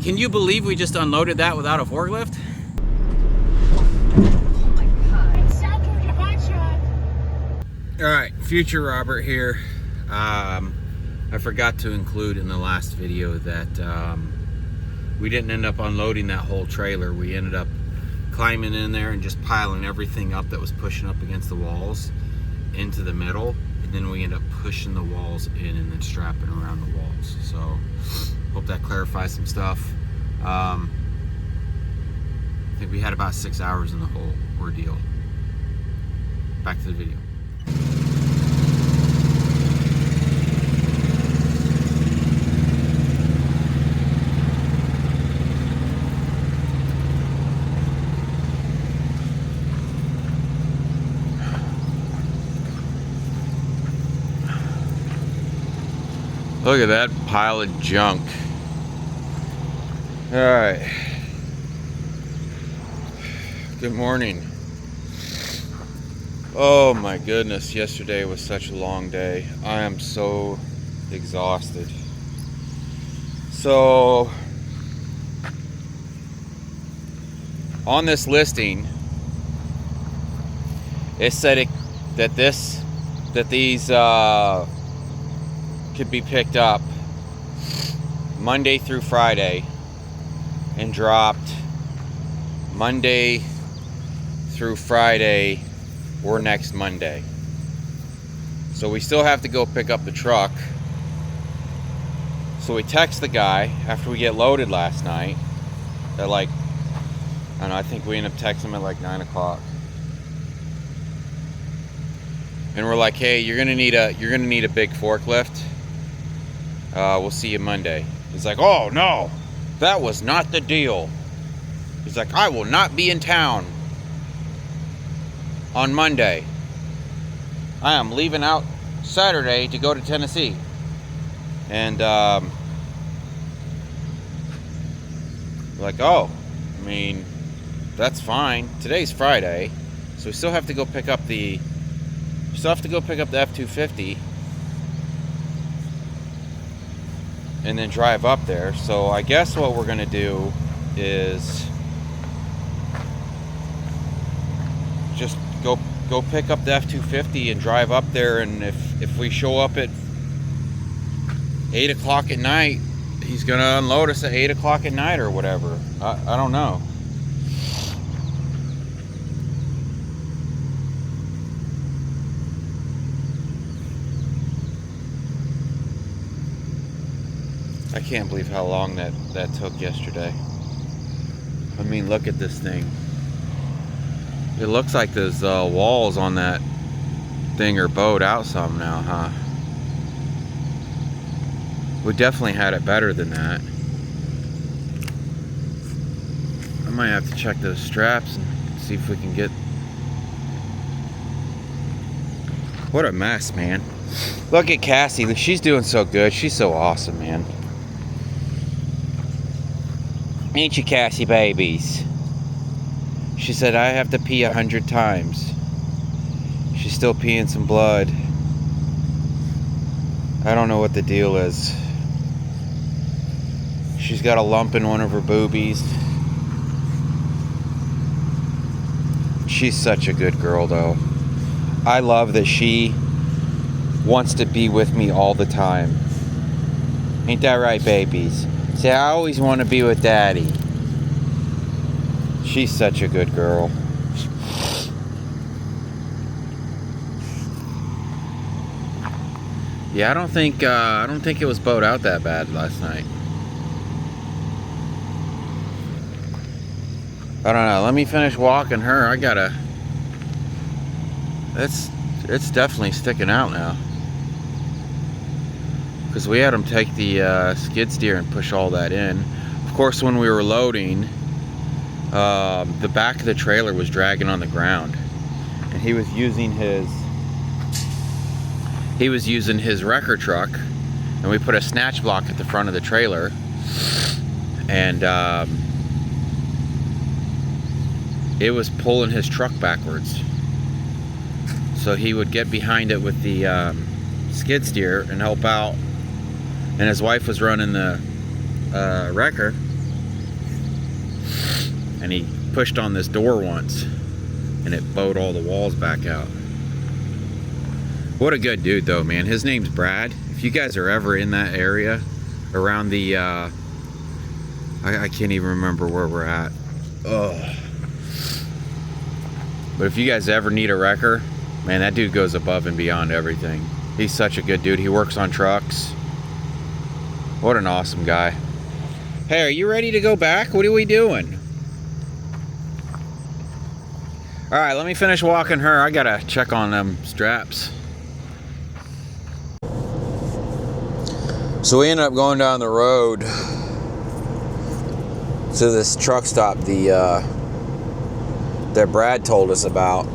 Can you believe we just unloaded that without a forklift? Oh my God. Alright, future Robert here. I forgot to include in the last video that we didn't end up unloading that whole trailer. We ended up climbing in there and just piling everything up that was pushing up against the walls into the middle, and then we end up pushing the walls in and then strapping around the walls. So hope that clarifies some stuff. I think we had about 6 hours in the whole ordeal. Back to the video. Look at that pile of junk. All right. Good morning. Oh my goodness, yesterday was such a long day. I am so exhausted. So, on this listing, it said that these could be picked up Monday through Friday and dropped Monday through Friday or next Monday. So we still have to go pick up the truck. So we text the guy after we get loaded last night at like, I don't know, I think we ended up texting him at like 9 o'clock. And we're like, hey, you're gonna need a big forklift. We'll see you Monday. He's like, oh no, that was not the deal. He's like, I will not be in town on Monday. I am leaving out Saturday to go to Tennessee. And like, oh, I mean, that's fine. Today's Friday, so we still have to go pick up the F-250 and then drive up there. So I guess what we're gonna do is just go pick up the F-250 and drive up there, and if we show up at 8 o'clock at night, he's gonna unload us at 8 o'clock at night or whatever. I don't know. I can't believe how long that took yesterday. I mean, look at this thing. It looks like those walls on that thing are bowed out some now, huh? We definitely had it better than that. I might have to check those straps and see if we can get... What a mess, man. Look at Cassie. She's doing so good. She's so awesome, man. Ain't you, Cassie babies? She said, I have to pee 100 times. She's still peeing some blood. I don't know what the deal is. She's got a lump in one of her boobies. She's such a good girl, though. I love that she wants to be with me all the time. Ain't that right, babies? Say, I always want to be with Daddy. She's such a good girl. Yeah, I don't think it was bowed out that bad last night. I don't know. Let me finish walking her. I gotta. It's definitely sticking out now. Because we had him take the skid steer and push all that in. Of course, when we were loading, the back of the trailer was dragging on the ground, and he was using his wrecker truck, and we put a snatch block at the front of the trailer, and it was pulling his truck backwards. So he would get behind it with the skid steer and help out, and his wife was running the wrecker, and he pushed on this door once and it bowed all the walls back out. What a good dude though, man. His name's Brad. If you guys are ever in that area around the I can't even remember where we're at. Ugh. But if you guys ever need a wrecker, man, that dude goes above and beyond everything. He's such a good dude. He works on trucks. What an awesome guy. Hey, are you ready to go back? What are we doing? All right, let me finish walking her. I gotta check on them straps. So we ended up going down the road to this truck stop that Brad told us about.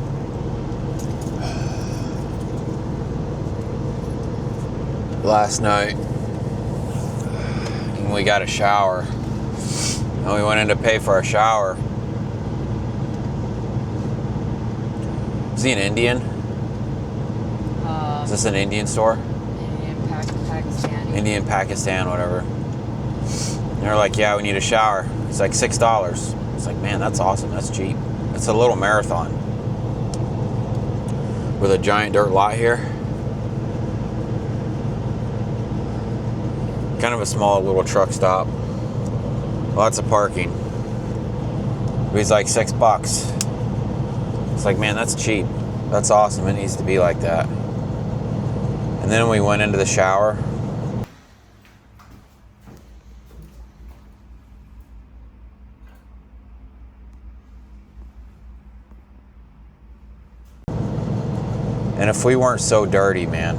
Last night. And we got a shower. And we went in to pay for our shower. Is he an Indian? Is this an Indian store? Pakistan. Indian, Pakistan, whatever. And they're like, yeah, we need a shower. It's like $6. It's like, man, that's awesome. That's cheap. It's a little marathon with a giant dirt lot here. Kind of a small little truck stop. Lots of parking. He's like $6. It's like, man, that's cheap. That's awesome. It needs to be like that. And then we went into the shower. And if we weren't so dirty, man,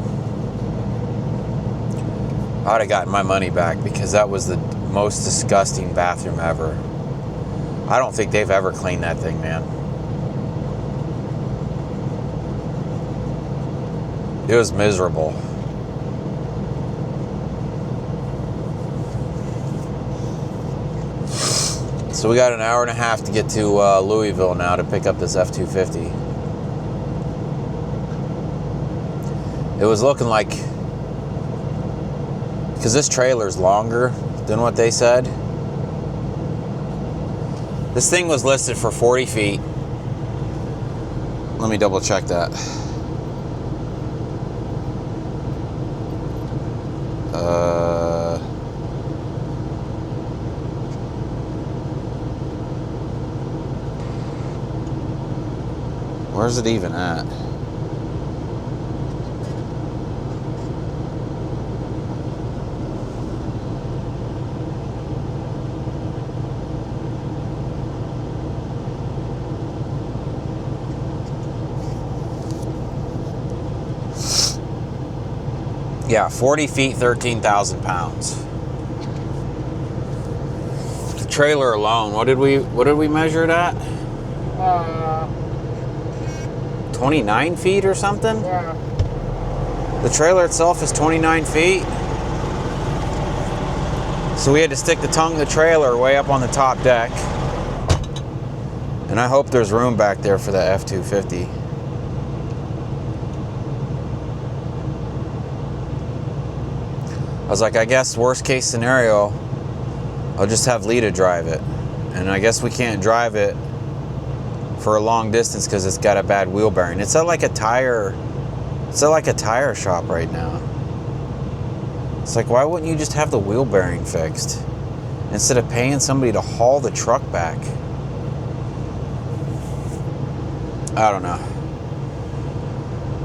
I'd have gotten my money back, because that was the most disgusting bathroom ever. I don't think they've ever cleaned that thing, man. It was miserable. So we got an hour and a half to get to Louisville now to pick up this F-250. It was looking like, because this trailer's longer than what they said. This thing was listed for 40 feet. Let me double check that. Where's it even at? Yeah, 40 feet, 13,000 pounds. The trailer alone, what did we measure it at? 29 feet or something? Yeah. The trailer itself is 29 feet. So we had to stick the tongue of the trailer way up on the top deck. And I hope there's room back there for the F-250. I was like, I guess worst case scenario, I'll just have Lita drive it. And I guess we can't drive it for a long distance because it's got a bad wheel bearing. It's at like a tire shop right now. It's like, why wouldn't you just have the wheel bearing fixed instead of paying somebody to haul the truck back? I don't know.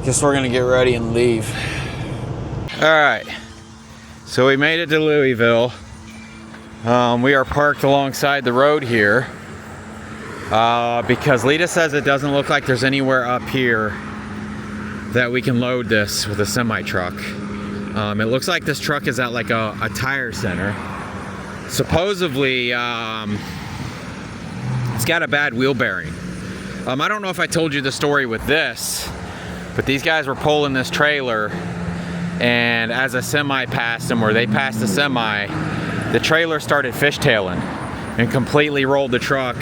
Guess we're gonna get ready and leave. All right. So we made it to Louisville. We are parked alongside the road here because Lita says it doesn't look like there's anywhere up here that we can load this with a semi-truck. It looks like this truck is at like a tire center. Supposedly, it's got a bad wheel bearing. I don't know if I told you the story with this, but these guys were pulling this trailer, and as a semi passed them, or they passed the semi, the trailer started fishtailing and completely rolled the truck,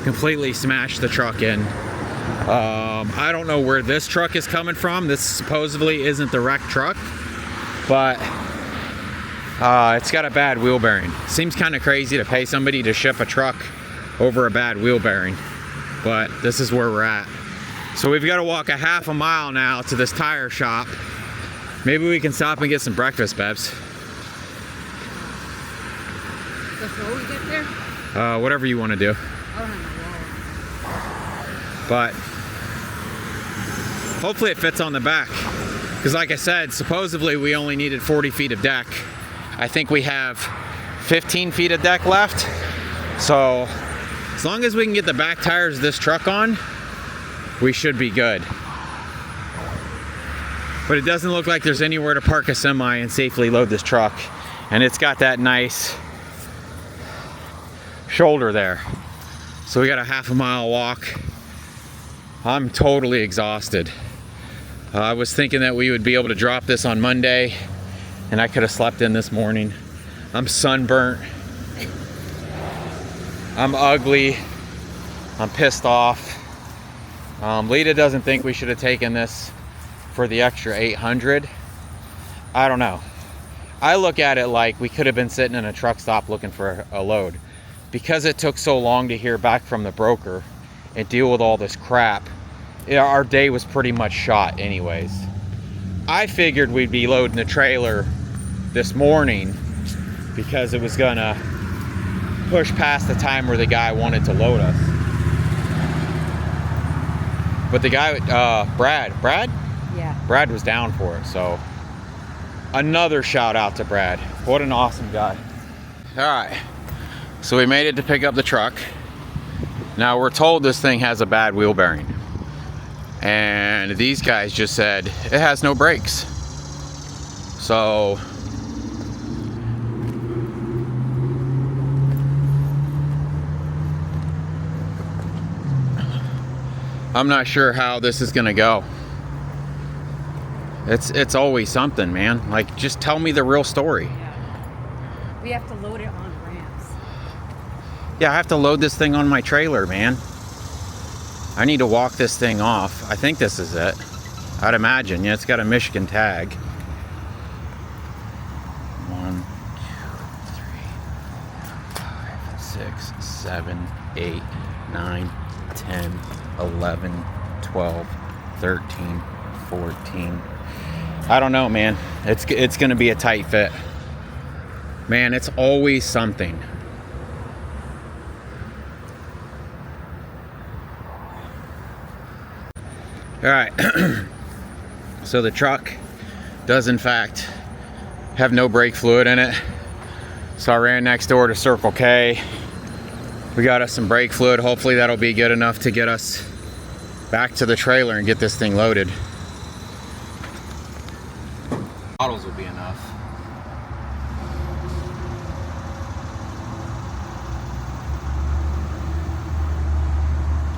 completely smashed the truck in. I don't know where this truck is coming from. This supposedly isn't the wrecked truck, but it's got a bad wheel bearing. Seems kind of crazy to pay somebody to ship a truck over a bad wheel bearing. But this is where we're at. So we've got to walk a half a mile now to this tire shop. Maybe we can stop and get some breakfast, Bebs. Before we get there? Whatever you want to do. I don't have But hopefully it fits on the back. Because like I said, supposedly we only needed 40 feet of deck. I think we have 15 feet of deck left. So as long as we can get the back tires of this truck on, we should be good. But it doesn't look like there's anywhere to park a semi and safely load this truck. And it's got that nice shoulder there. So we got a half a mile walk. I'm totally exhausted. I was thinking that we would be able to drop this on Monday and I could have slept in this morning. I'm sunburnt. I'm ugly. I'm pissed off. Lita doesn't think we should have taken this for the extra 800. I don't know. I look at it like we could have been sitting in a truck stop looking for a load. Because it took so long to hear back from the broker and deal with all this crap, our day was pretty much shot anyways. I figured we'd be loading the trailer this morning because it was gonna push past the time where the guy wanted to load us. But the guy, Brad? Yeah. Brad was down for it, so another shout out to Brad. What an awesome guy. All right, so we made it to pick up the truck. Now we're told this thing has a bad wheel bearing. And these guys just said it has no brakes. So I'm not sure how this is gonna go. It's always something, man. Like, just tell me the real story. Yeah. We have to load it on ramps. Yeah, I have to load this thing on my trailer, man. I need to walk this thing off. I think this is it. I'd imagine. Yeah, it's got a Michigan tag. 1, 2, 3, 5, 6, 7, 8, 9, 10, 11, 12, 13, 14. I don't know, man. It's gonna be a tight fit. Man, it's always something. All right. So the truck does in fact have no brake fluid in it. So I ran next door to Circle K. We got us some brake fluid. Hopefully that'll be good enough to get us back to the trailer and get this thing loaded. Bottles will be enough.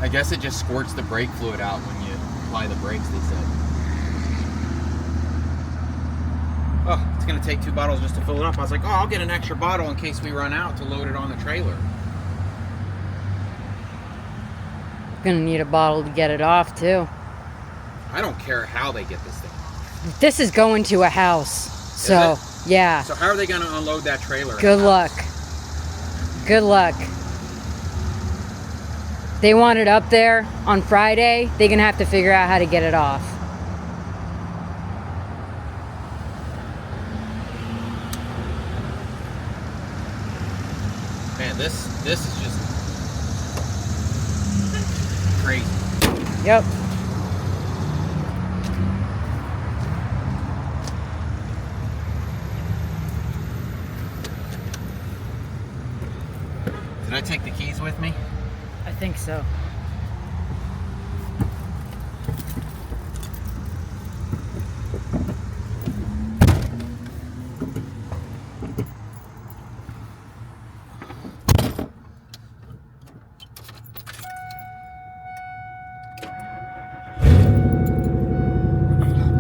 I guess it just squirts the brake fluid out when you apply the brakes, they said. Oh, it's gonna take 2 bottles just to fill it up. I was like, oh, I'll get an extra bottle in case we run out to load it on the trailer. Gonna need a bottle to get it off too. I don't care how they get this thing off. This is going to a house. So, yeah. So how are they gonna unload that trailer? Good luck. Good luck. They want it up there on Friday. They're gonna have to figure out how to get it off. Man, this is just crazy. Yep. Did I take the keys with me? I think so.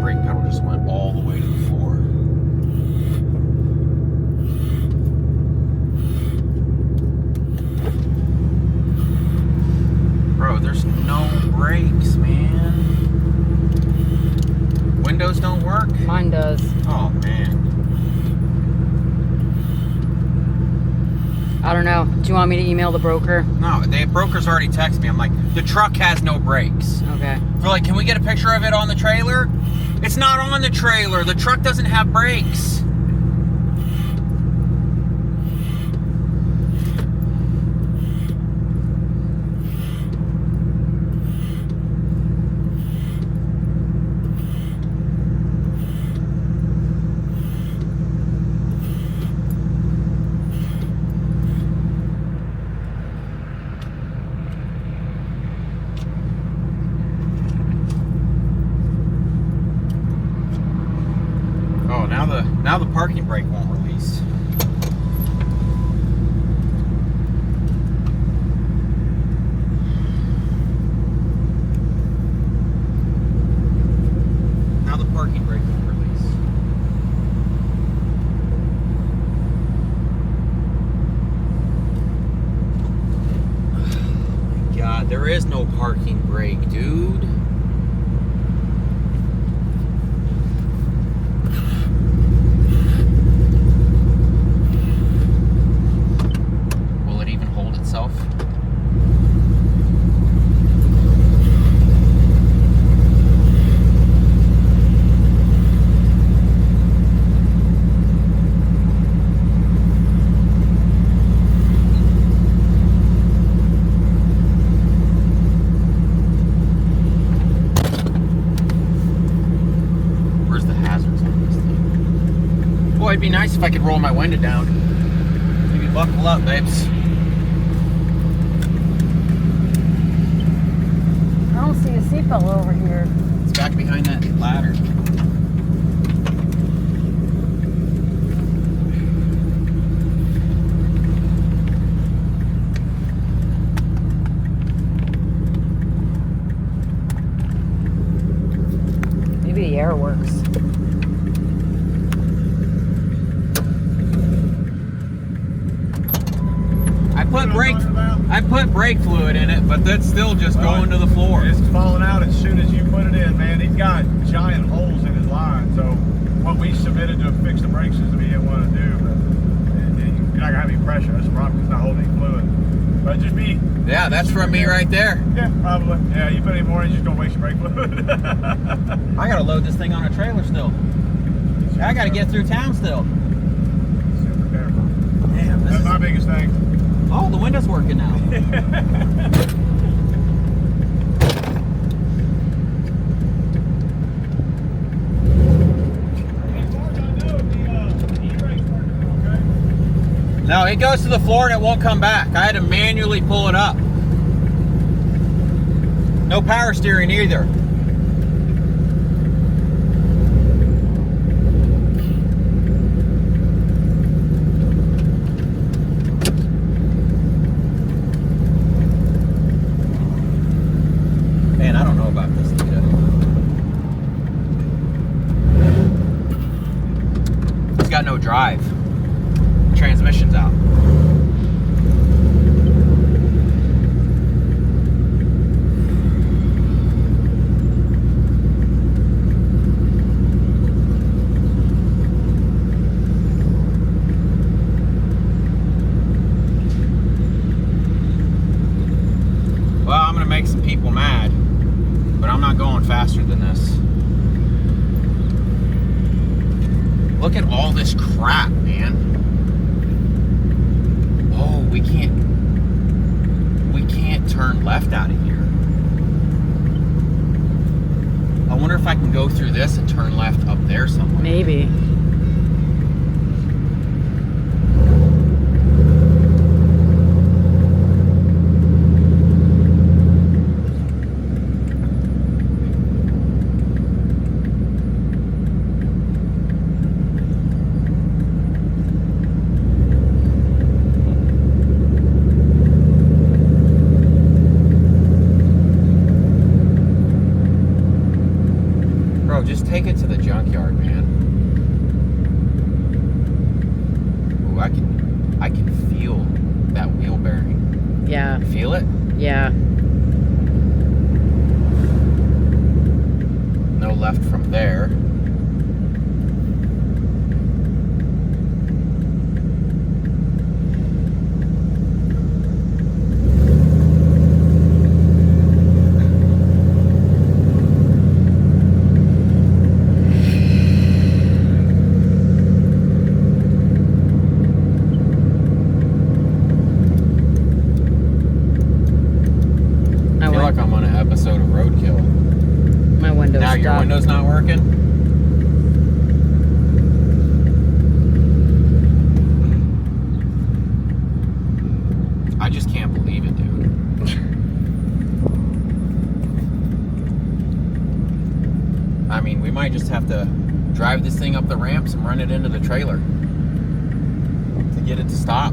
Brake pedal just went all the way to the floor. want me to email the broker? No, the broker's already texted me. I'm like, the truck has no brakes. Okay. They're like, can we get a picture of it on the trailer? It's not on the trailer. The truck doesn't have brakes. Oh, now the parking brake won't release. Now the parking brake won't release. Oh my God, there is no parking brake, dude. Boy, it'd be nice if I could roll my window down. Maybe buckle up, babes. I don't see a seatbelt over here. It's back behind that ladder. Maybe the air works. I put brake fluid in it, but that's still just going to the floor. It's falling out as soon as you put it in, man. He's got giant holes in his line, so what we submitted to fix the brake system, he didn't want to do. But you're not gonna have any pressure. That's the problem. It's not holding any fluid. But just be. Yeah, that's from me right there. Yeah, probably. Yeah, you put any more in, you're just gonna waste your brake fluid. I gotta load this thing on a trailer still. I gotta get through town still. Super careful. Damn, That's my biggest thing. Oh, the window's working now. No, it goes to the floor and it won't come back. I had to manually pull it up. No power steering either. Man, I don't know about this Lita. It's got no drive. Transmission's out. Well, I'm gonna make some people mad, but I'm not going faster than this. Look at all this crap, man. Oh, we can't turn left out of here. I wonder if I can go through this and turn left up there somewhere. Maybe. Just take it to the junkyard, man. Ooh, I can feel that wheel bearing. Yeah. Feel it? Yeah. No left from there. like I'm on an episode of Roadkill. My window's Now your stuck. window's not working? I just can't believe it, dude. I mean, we might just have to drive this thing up the ramps and run it into the trailer to get it to stop.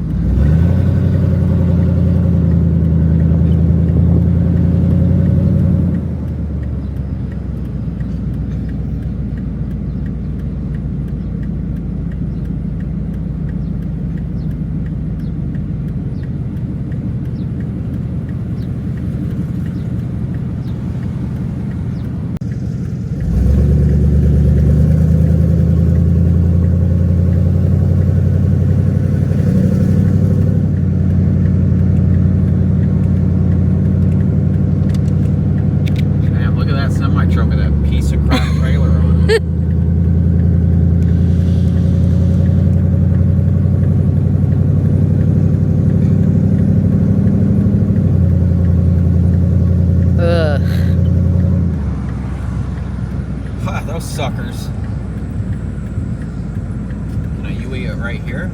Truck with that piece of crap trailer on it. Ugh. Those suckers. Can I UE it right here?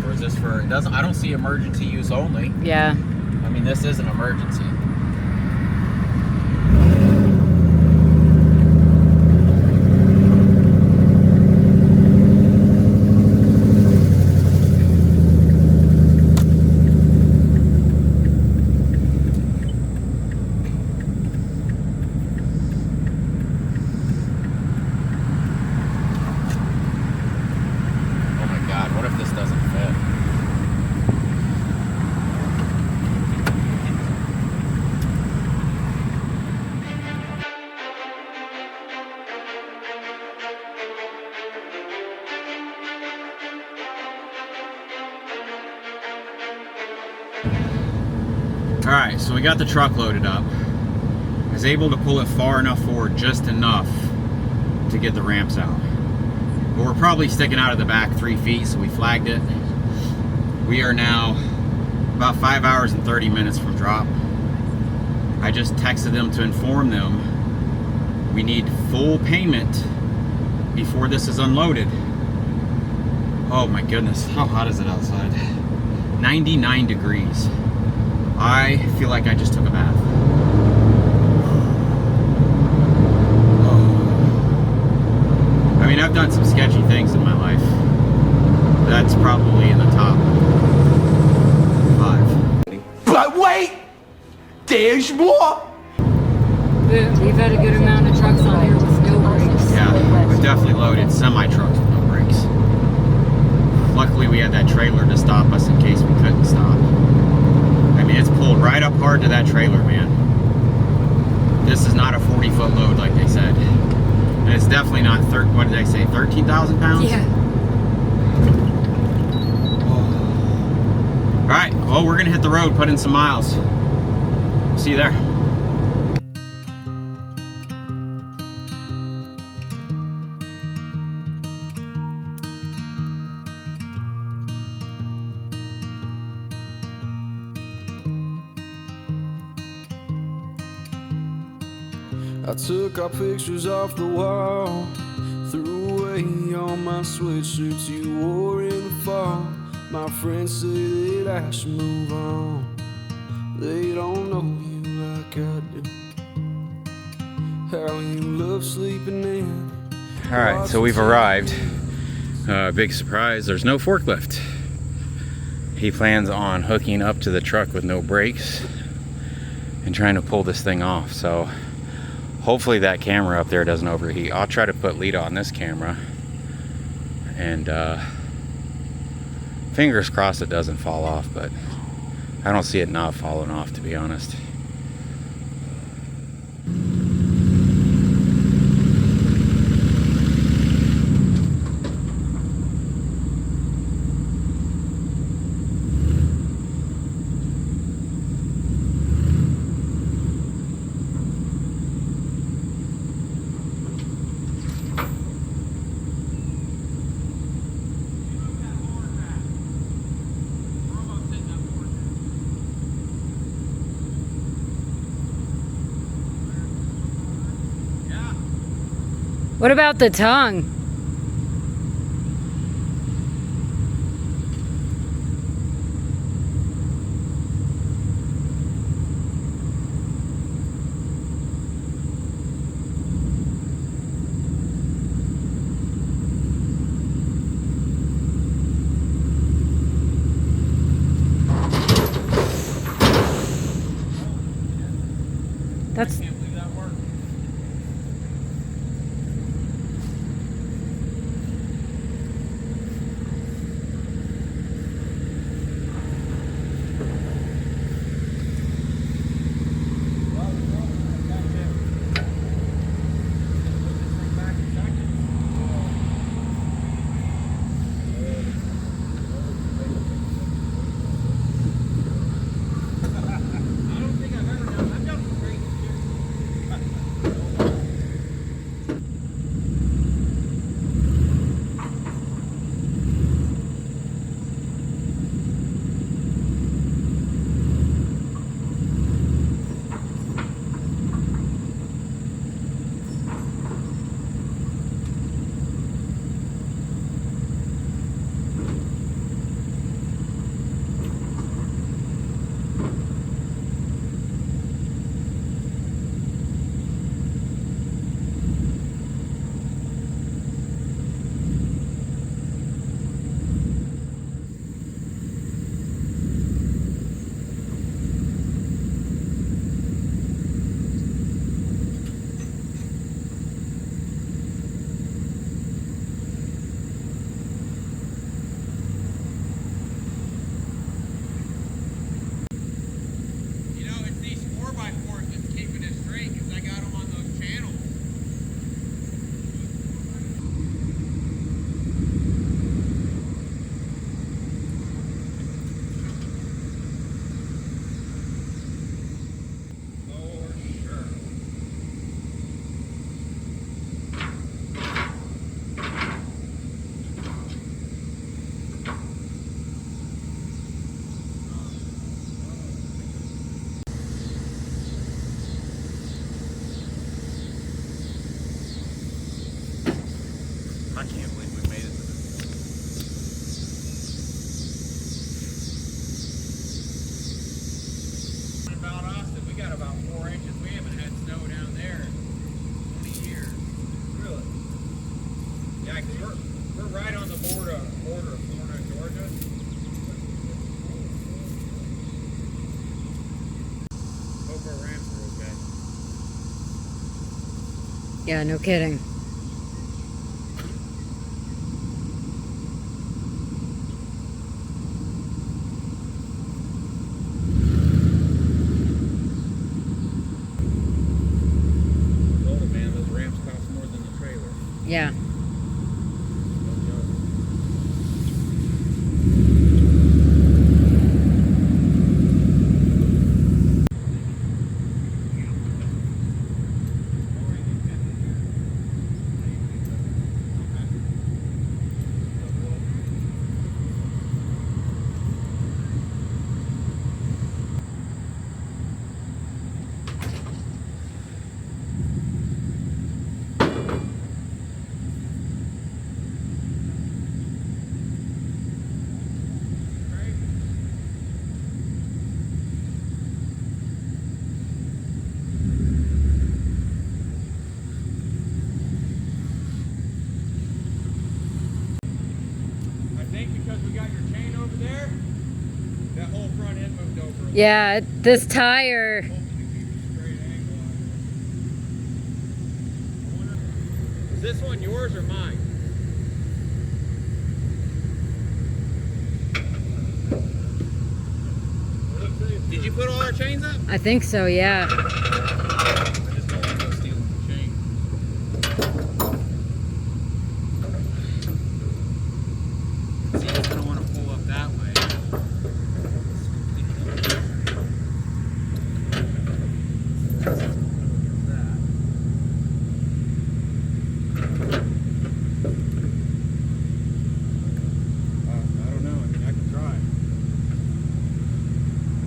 Or is this for, it doesn't, I don't see emergency use only. Yeah. I mean, this is an emergency. Oh my God, what if this doesn't fit? Alright, so we got the truck loaded up. I was able to pull it far enough forward, just enough to get the ramps out. But we're probably sticking out of the back 3 feet, so we flagged it. We are now about 5 hours and 30 minutes from drop. I just texted them to inform them we need full payment before this is unloaded. Oh my goodness, how hot is it outside? 99 degrees. I feel like I just took a bath. Oh. I mean, I've done some sketchy things in my life. That's probably in the top 5. But wait! There's more! We've had a good amount of trucks on here with no brakes. Yeah, we've definitely loaded semi-trucks with no brakes. Luckily, we had that trailer to stop us in case we couldn't stop. I mean, it's pulled right up hard to that trailer, man. This is not a 40-foot load like they said. And it's definitely not, what did they say, 13,000 pounds? Yeah. All right, well, we're gonna hit the road, put in some miles. See you there. I took our pictures off the wall, threw away all my sweatshirts you wore in the fall. My friends say that I should move on. They don't know you like I do. How you love sleeping in. All right, so we've arrived. Big surprise, there's no forklift. He plans on hooking up to the truck with no brakes and trying to pull this thing off. So hopefully that camera up there doesn't overheat. I'll try to put Lita on this camera, and fingers crossed it doesn't fall off, but I don't see it not falling off, to be honest. What about the tongue? That's Can't believe that worked. I can't believe we made it to this point. About Austin, we got about 4 inches. We haven't had snow down there in 20 years. Really? Yeah, because we're right on the border of Florida and Georgia. Hope our ramps are okay. yeah, no kidding. Yeah. Yeah, this tire. Is this one yours or mine? Did you put all our chains up? I think so, yeah. I just don't want to go stealing the chain. See, you're going to want to pull up that way.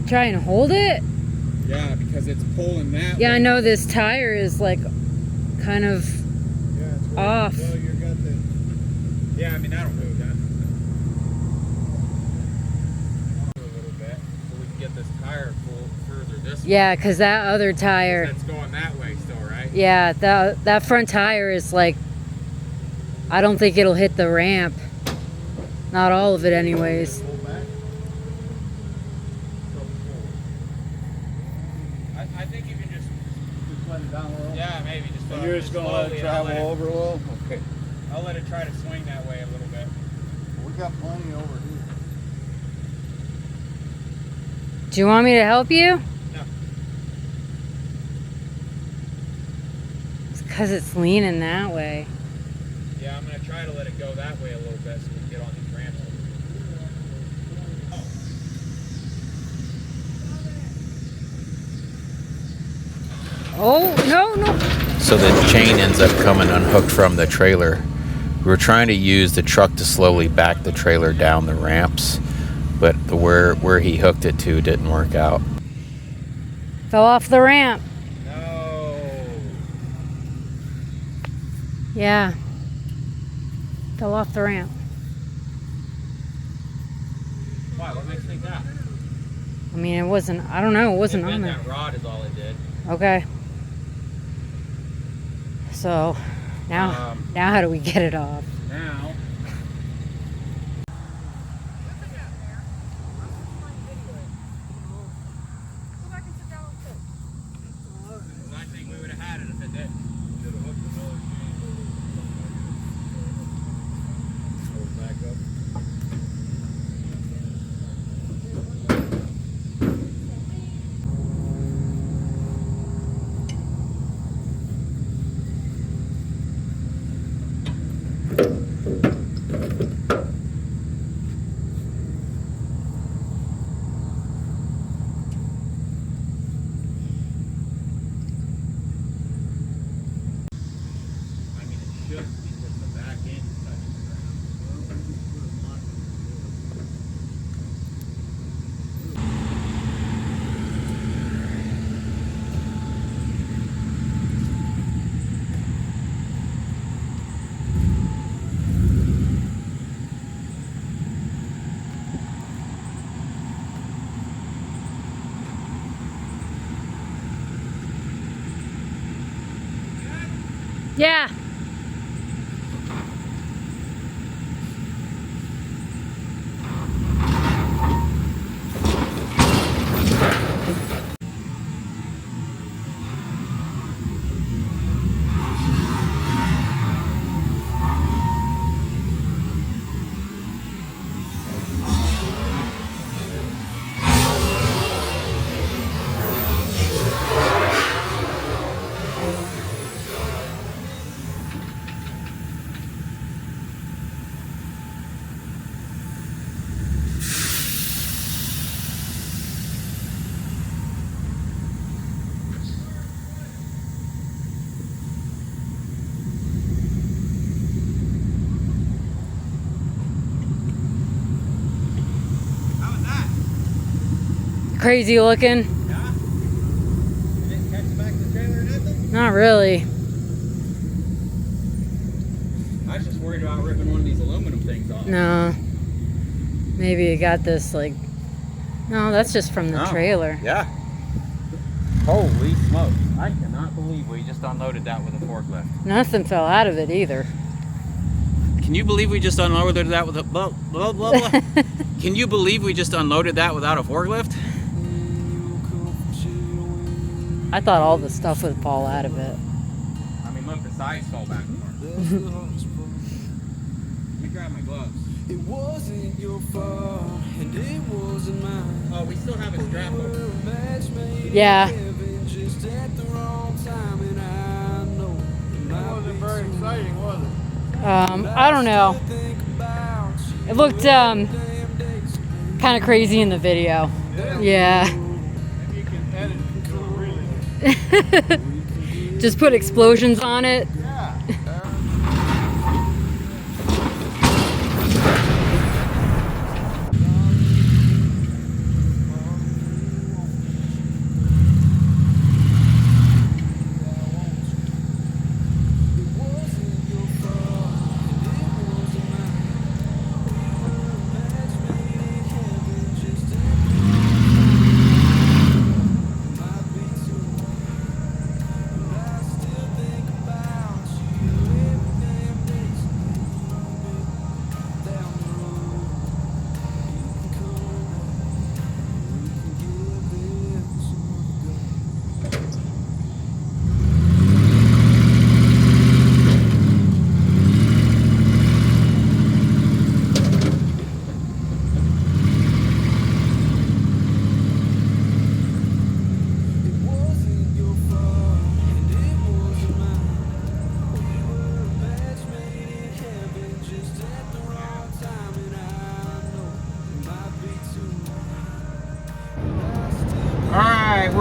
Try and hold it? Yeah, because it's pulling that way. Yeah, I know this tire is like kind of... Yeah, it's off. Well, you got the. Yeah, I mean that'll move that. A little bit, so we can get this tire full further this way. Yeah, because that other tire. That's going that way still, right? Yeah, that front tire is like, I don't think it'll hit the ramp. Not all of it anyways. Pull back. I think you can just let it down a little. Yeah, maybe just. And you're just gonna let it travel over a little? Okay. I'll let it try to swing that way a little bit. We got plenty over here. Do you want me to help you? No. It's because it's leaning that way. Yeah, I'm gonna try to let it go that way a little bit so we can get on these ramps. Oh, no. So the chain ends up coming unhooked from the trailer. We were trying to use the truck to slowly back the trailer down the ramps, but where he hooked it to didn't work out. Fell off the ramp. No. Yeah. Fell off the ramp. Why? What makes you think that? I mean, it wasn't, I don't know, it wasn't on there. That rod is all it did. Okay. So, now how do we get it off? Now. I think we would have had it if it did. Should have hooked another chain. Back up. I mean, it should because the back end is touching the ground. Yeah. Crazy looking. Yeah? You didn't catch the back of the trailer or nothing? Not really. I was just worried about ripping one of these aluminum things off. No. Maybe you got this like, no, that's just from the Oh, trailer. Yeah. Holy smoke. I cannot believe we just unloaded that with a forklift. Nothing fell out of it either. Can you believe we just unloaded that with a blah, blah, blah, blah? Can you believe we just unloaded that without a forklift? I thought all the stuff would fall out of it. I mean, look, the sides fell back more. Let me grab my gloves. It wasn't your fault, and it wasn't mine. Oh, we still have a strap over. Yeah. Just at the wrong time, and I know it Wasn't very exciting, was it? I don't know. It looked kind of crazy in the video. Yeah. If you can edit it to really. Just put explosions on it. Yeah.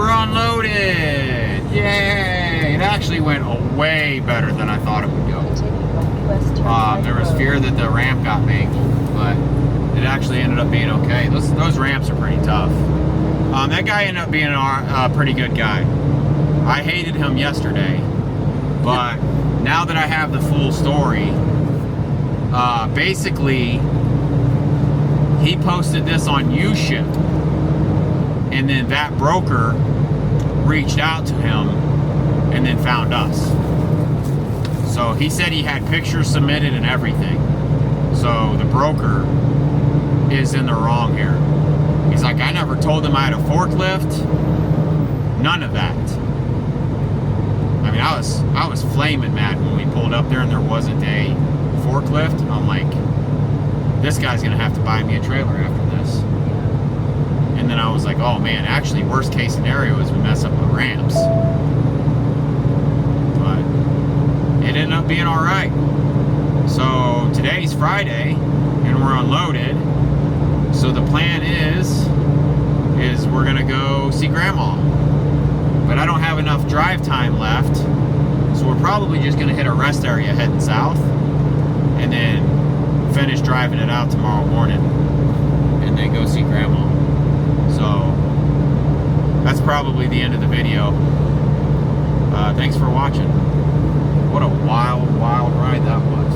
we're unloaded. Yay! It actually went way better than I thought it would go. There was fear that the ramp got mangled, but it actually ended up being okay. Those ramps are pretty tough. That guy ended up being a pretty good guy. I hated him yesterday, but now that I have the full story, basically, he posted this on U-Ship, and then that broker reached out to him and then found us. So he said he had pictures submitted and everything. So the broker is in the wrong here. He's like, I never told him I had a forklift. None of that. I mean, I was flaming mad when we pulled up there and there wasn't a forklift. I'm like, this guy's gonna have to buy me a trailer after this. And then I was like, oh man, actually worst case scenario is we mess up the ramps. But it ended up being all right. So today's Friday and we're unloaded. So the plan is we're gonna go see Grandma. But I don't have enough drive time left. So we're probably just gonna hit a rest area heading south and then finish driving it out tomorrow morning and then go see Grandma. So that's probably the end of the video. Thanks for watching. What a wild ride that was.